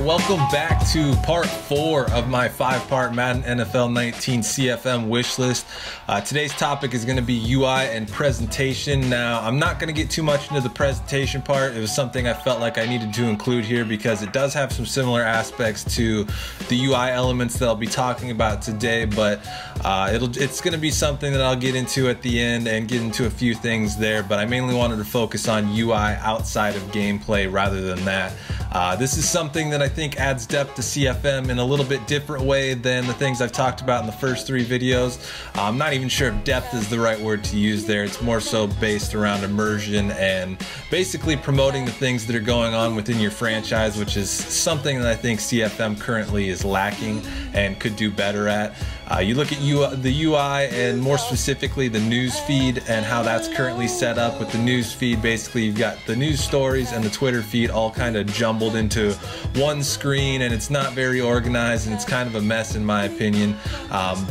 welcome back to part 4 of my 5-part Madden NFL 19 CFM wish list. Today's topic is going to be UI and presentation. Now, I'm not going to get too much into the presentation part. It was something I felt like I needed to include here because it does have some similar aspects to the UI elements that I'll be talking about today, but it's going to be something that I'll get into at the end and get into a few things there, but I mainly wanted to focus on UI outside of gameplay rather than that. This is something that I think adds depth to CFM in a little bit different way than the things I've talked about in the first 3 videos. I'm not even sure if depth is the right word to use there. It's more so based around immersion and basically promoting the things that are going on within your franchise, which is something that I think CFM currently is lacking and could do better at. You look at the UI and more specifically the news feed and how that's currently set up. With the news feed, basically you've got the news stories and the Twitter feed all kind of jumbled into one screen, and it's not very organized and it's kind of a mess in my opinion,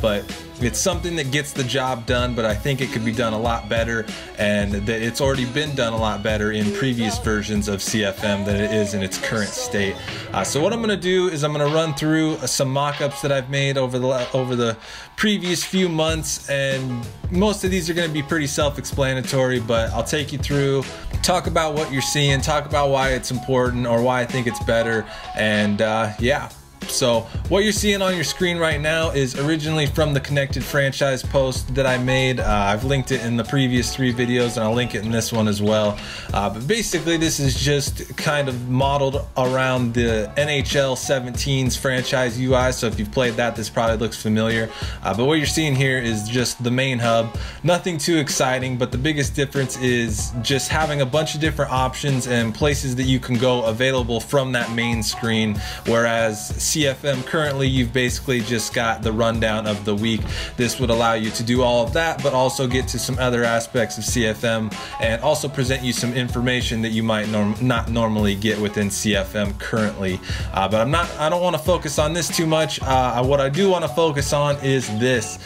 but it's something that gets the job done, but I think it could be done a lot better, and that it's already been done a lot better in previous versions of CFM than it is in its current state. So what I'm going to do is I'm going to run through some mock-ups that I've made over the previous few months, and most of these are going to be pretty self-explanatory, but I'll take you through, talk about what you're seeing, talk about why it's important or why I think it's better, and yeah. So what you're seeing on your screen right now is originally from the Connected Franchise post that I made. I've linked it in the previous 3 videos and I'll link it in this one as well. But basically this is just kind of modeled around the NHL 17's franchise UI. So if you've played that, this probably looks familiar. But what you're seeing here is just the main hub. Nothing too exciting, but the biggest difference is just having a bunch of different options and places that you can go available from that main screen, whereas CFM currently you've basically just got the rundown of the week. This would allow you to do all of that, but also get to some other aspects of CFM and also present you some information that you might not normally get within CFM currently. But I don't want to focus on this too much. What I do want to focus on is this.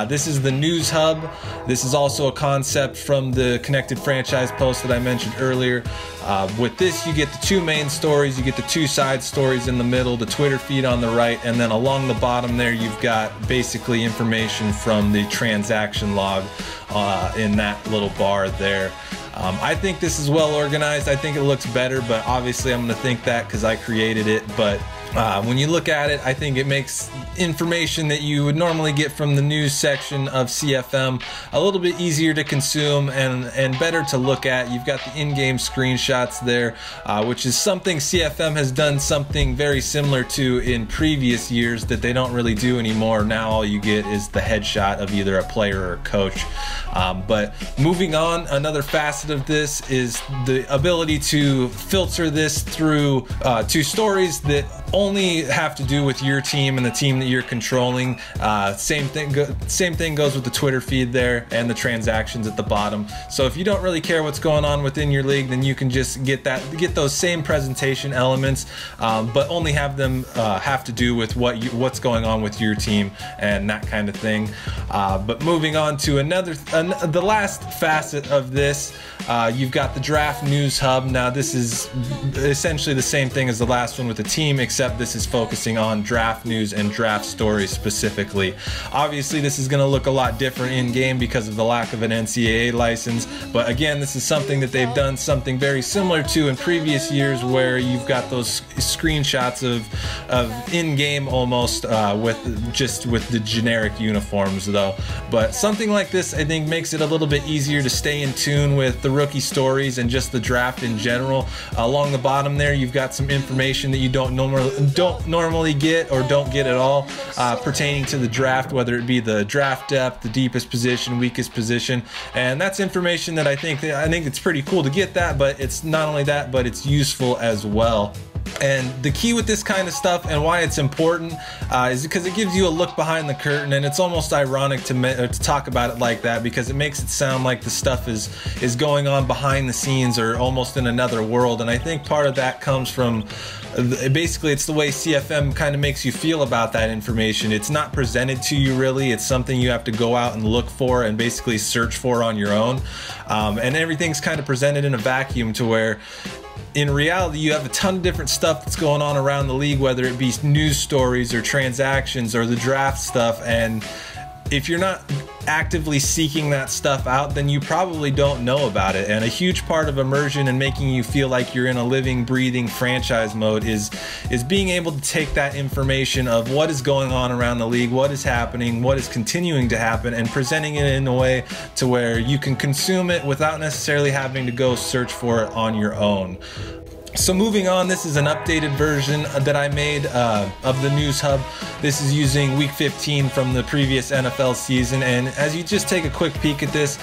This is the news hub. This is also a concept from the Connected Franchise post that I mentioned earlier. With this, you get the 2 main stories, you get the 2 side stories in the middle, the Twitter feed on the right, and then along the bottom there you've got basically information from the transaction log in that little bar there. I think this is well organized. I think it looks better, but obviously I'm going to think that because I created it. But when you look at it, I think it makes information that you would normally get from the news section of CFM a little bit easier to consume and better to look at. You've got the in-game screenshots there, which is something CFM has done something very similar to in previous years that they don't really do anymore. Now all you get is the headshot of either a player or a coach. But moving on, another facet of this is the ability to filter this through to stories that only have to do with your team and the team that you're controlling. Same thing goes with the Twitter feed there and the transactions at the bottom. So if you don't really care what's going on within your league, then you can just get those same presentation elements, but only have them have to do with what's going on with your team and that kind of thing. But moving on to the last facet of this, you've got the draft news hub. Now this is essentially the same thing as the last one with the team, except this is focusing on draft news and draft stories specifically. Obviously this is going to look a lot different in game because of the lack of an NCAA license, but again, this is something that they've done something very similar to in previous years, where you've got those screenshots of in-game almost with the generic uniforms though. But something like this I think makes it a little bit easier to stay in tune with the rookie stories and just the draft in general. Along the bottom there you've got some information that you don't normally get or don't get at all pertaining to the draft, whether it be the draft depth, the deepest position, weakest position, and that's information that I think it's pretty cool to get that, but it's not only that, but it's useful as well. And the key with this kind of stuff and why it's important is because it gives you a look behind the curtain, and it's almost ironic to talk about it like that because it makes it sound like the stuff is going on behind the scenes or almost in another world. And I think part of that comes from basically it's the way CFM kind of makes you feel about that information. It's not presented to you really, it's something you have to go out and look for and basically search for on your own, and everything's kind of presented in a vacuum to where in reality, you have a ton of different stuff that's going on around the league, whether it be news stories or transactions or the draft stuff. And if you're not actively seeking that stuff out, then you probably don't know about it. And a huge part of immersion and making you feel like you're in a living, breathing franchise mode is being able to take that information of what is going on around the league, what is happening, what is continuing to happen, and presenting it in a way to where you can consume it without necessarily having to go search for it on your own. So moving on, this is an updated version that I made of the News Hub. This is using week 15 from the previous NFL season, and as you just take a quick peek at this,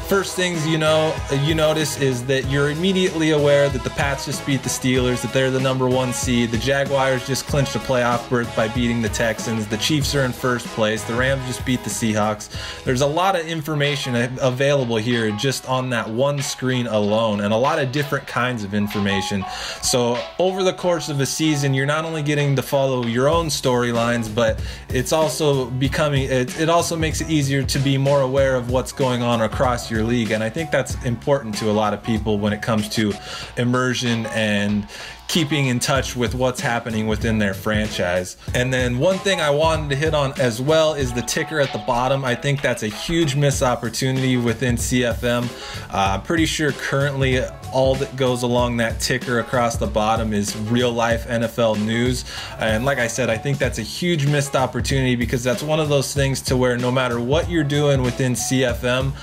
first things you notice is that you're immediately aware that the Pats just beat the Steelers, that they're the #1 seed. The Jaguars just clinched a playoff berth by beating the Texans. The Chiefs are in first place. The Rams just beat the Seahawks. There's a lot of information available here just on that one screen alone, and a lot of different kinds of information. So over the course of a season, you're not only getting to follow your own storylines, but it's also it also makes it easier to be more aware of what's going on across your league. And I think that's important to a lot of people when it comes to immersion and keeping in touch with what's happening within their franchise. And then one thing I wanted to hit on as well is the ticker at the bottom. I think that's a huge missed opportunity within CFM. I'm pretty sure currently all that goes along that ticker across the bottom is real life NFL news. And like I said, I think that's a huge missed opportunity, because that's one of those things to where no matter what you're doing within CFM,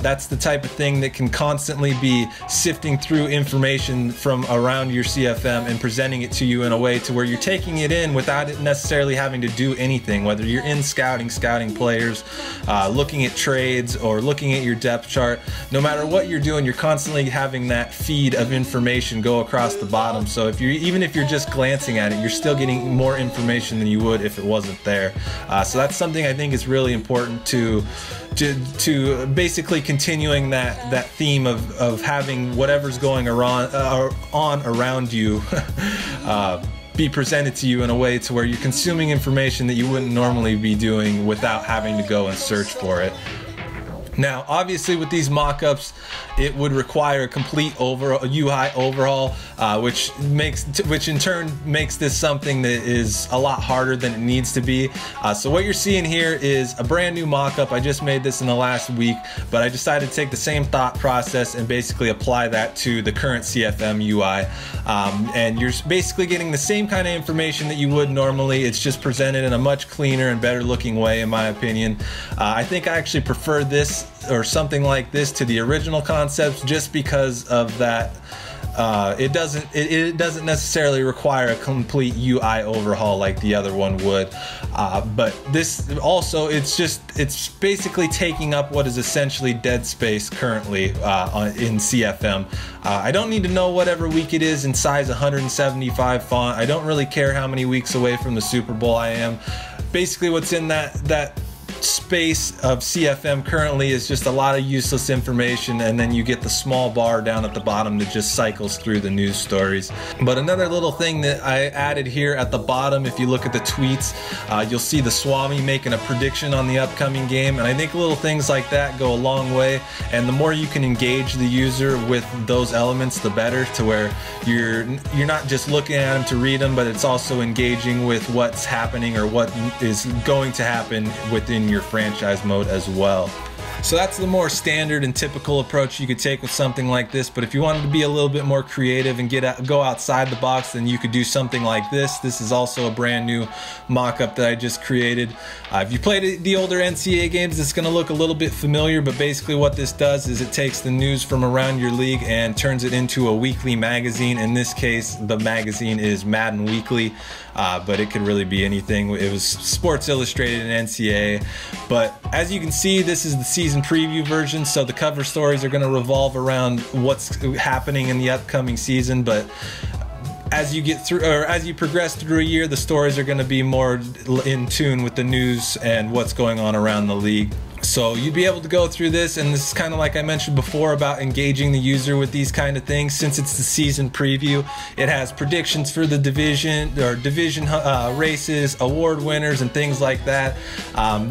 that's the type of thing that can constantly be sifting through information from around your CFM and presenting it to you in a way to where you're taking it in without it necessarily having to do anything, whether you're in scouting players, looking at trades, or looking at your depth chart. No matter what you're doing, you're constantly having that feed of information go across the bottom. So even if you're just glancing at it, you're still getting more information than you would if it wasn't there. So that's something I think is really important to basically continuing that theme of having whatever's going on around you be presented to you in a way to where you're consuming information that you wouldn't normally be doing without having to go and search for it. Now, obviously, with these mock-ups, it would require a complete UI overhaul, which in turn makes this something that is a lot harder than it needs to be. So what you're seeing here is a brand new mock-up. I just made this in the last week, but I decided to take the same thought process and basically apply that to the current CFM UI. And you're basically getting the same kind of information that you would normally. It's just presented in a much cleaner and better looking way, in my opinion. I think I actually prefer this or something like this to the original concepts, just because of that. It doesn't necessarily require a complete UI overhaul like the other one would, but this also, it's basically taking up what is essentially dead space currently in CFM. I don't need to know whatever week it is in size 175 font. I don't really care how many weeks away from the Super Bowl I am. Basically, what's in that space of CFM currently is just a lot of useless information, and then you get the small bar down at the bottom that just cycles through the news stories. But another little thing that I added here at the bottom, if you look at the tweets, you'll see the Swami making a prediction on the upcoming game, and I think little things like that go a long way, and the more you can engage the user with those elements, the better, to where you're not just looking at them to read them, but it's also engaging with what's happening or what is going to happen within your franchise mode as well. So that's the more standard and typical approach you could take with something like this, but if you wanted to be a little bit more creative and go outside the box, then you could do something like this. This is also a brand new mock-up that I just created. If you played the older NCAA games, it's going to look a little bit familiar, but basically what this does is it takes the news from around your league and turns it into a weekly magazine. In this case, the magazine is Madden Weekly, but it could really be anything. It was Sports Illustrated and NCAA, but as you can see, this is the season preview version, so the cover stories are going to revolve around what's happening in the upcoming season, but as you get through, or as you progress through a year, the stories are going to be more in tune with the news and what's going on around the league. So you'd be able to go through this, and this is kind of like I mentioned before about engaging the user with these kind of things. Since it's the season preview, it has predictions for the division races, award winners, and things like that.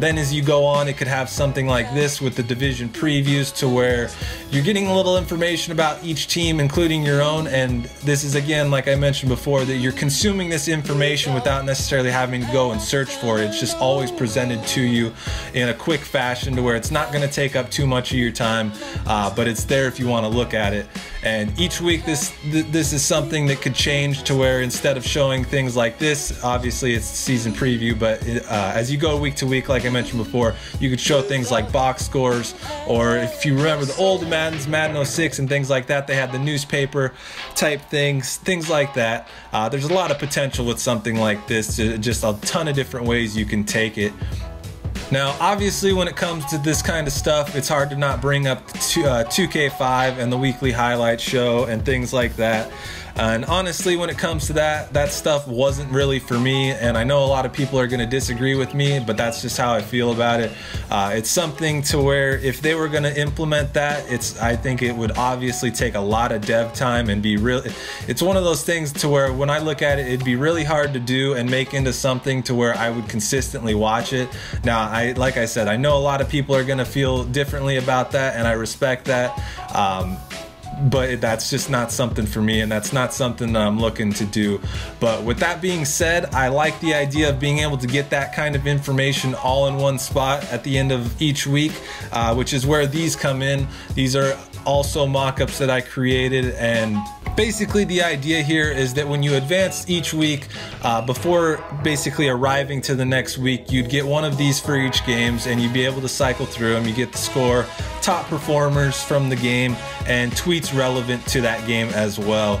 Then as you go on, it could have something like this with the division previews, to where you're getting a little information about each team, including your own. And this is, again, like I mentioned before, that you're consuming this information without necessarily having to go and search for it. It's just always presented to you in a quick fashion, to where it's not going to take up too much of your time, but it's there if you want to look at it. And each week this is something that could change, to where instead of showing things like this, obviously it's season preview, but as you go week to week, like I mentioned before, you could show things like box scores, or if you remember the old Maddens, Madden 06 and things like that, they had the newspaper type things like that. There's a lot of potential with something like this, just a ton of different ways you can take it. Now, obviously, when it comes to this kind of stuff, it's hard to not bring up 2K5 and the weekly highlight show and things like that. And honestly, when it comes to that stuff wasn't really for me, and I know a lot of people are going to disagree with me, but that's just how I feel about it. It's something to where if they were going to implement that, I think it would obviously take a lot of dev time and be real. It's one of those things to where when I look at it, it'd be really hard to do and make into something to where I would consistently watch it. Now, like I said, I know a lot of people are going to feel differently about that, and I respect that. But that's just not something for me, and that's not something that I'm looking to do. But with that being said, I like the idea of being able to get that kind of information all in one spot at the end of each week, which is where these come in. These are also mock-ups that I created, and basically the idea here is that when you advance each week, before basically arriving to the next week, you'd get one of these for each games, and you'd be able to cycle through them. You get the score, top performers from the game, and tweets relevant to that game as well.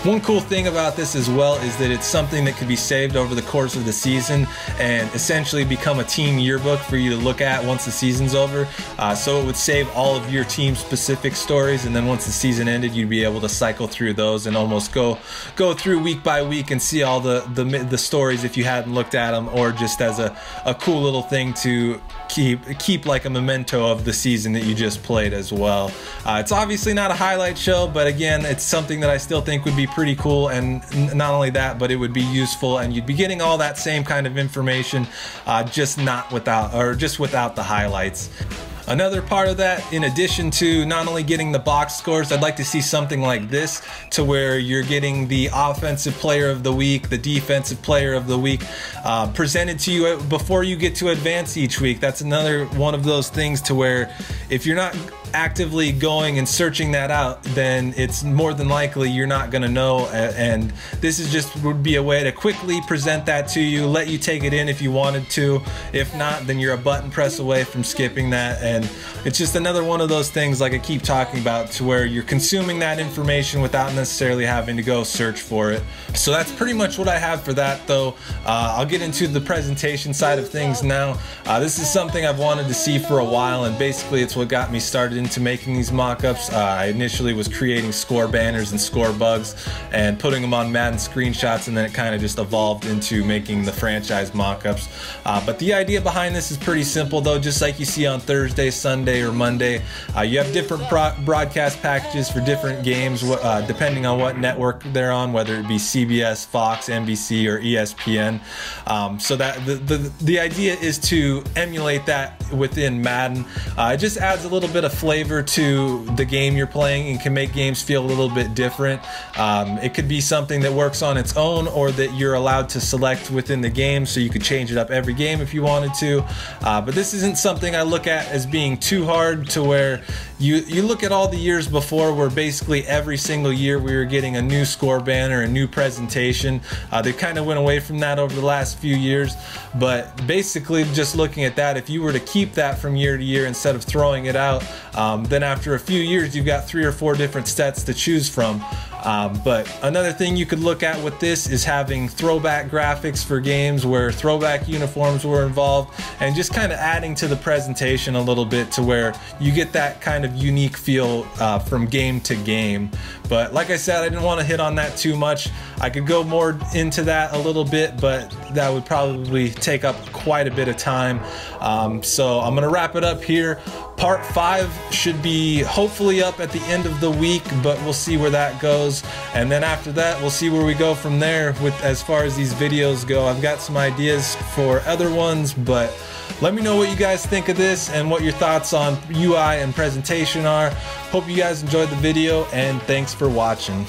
One cool thing about this as well is that it's something that could be saved over the course of the season and essentially become a team yearbook for you to look at once the season's over. So it would save all of your team specific stories, and then once the season ended, you'd be able to cycle through those and almost go through week by week and see all the stories if you hadn't looked at them, or just as a cool little thing to keep like a memento of the season that you just played as well. It's obviously not a highlight show, but again, it's something that I still think would be pretty cool, and not only that, but it would be useful, and you'd be getting all that same kind of information, just without the highlights. Another part of that, in addition to not only getting the box scores, I'd like to see something like this, to where you're getting the offensive player of the week, the defensive player of the week, presented to you before you get to advance each week. That's another one of those things to where if you're not actively going and searching that out, then it's more than likely you're not going to know, and this is just would be a way to quickly present that to you, let you take it in if you wanted to. If not, then you're a button press away from skipping that, and it's just another one of those things, like I keep talking about, to where you're consuming that information without necessarily having to go search for it. So that's pretty much what I have for that, though. I'll get into the presentation side of things now. This is something I've wanted to see for a while, and basically it's what got me started into making these mock-ups. I initially was creating score banners and score bugs and putting them on Madden screenshots, and then it kind of just evolved into making the franchise mock-ups. But the idea behind this is pretty simple, though. Just like you see on Thursday, Sunday, or Monday, you have different broadcast packages for different games, depending on what network they're on, whether it be CBS, Fox, NBC, or ESPN. So that the idea is to emulate that within Madden. It just adds a little bit of flavor to the game you're playing and can make games feel a little bit different. It could be something that works on its own, or that you're allowed to select within the game, so you could change it up every game if you wanted to. But this isn't something I look at as being too hard, to where you look at all the years before, where basically every single year we were getting a new score banner, a new presentation. They kind of went away from that over the last few years, but basically just looking at that, if you were to keep that from year to year instead of throwing it out, then after a few years you've got 3 or 4 different sets to choose from. But another thing you could look at with this is having throwback graphics for games where throwback uniforms were involved, and just kind of adding to the presentation a little bit to where you get that kind of unique feel from game to game. But like I said, I didn't want to hit on that too much. I could go more into that a little bit, but that would probably take up quite a bit of time. So I'm gonna wrap it up here. Part 5 should be hopefully up at the end of the week, but we'll see where that goes. And then after that, we'll see where we go from there with as far as these videos go. I've got some ideas for other ones, but let me know what you guys think of this and what your thoughts on UI and presentation are. Hope you guys enjoyed the video, and thanks for watching.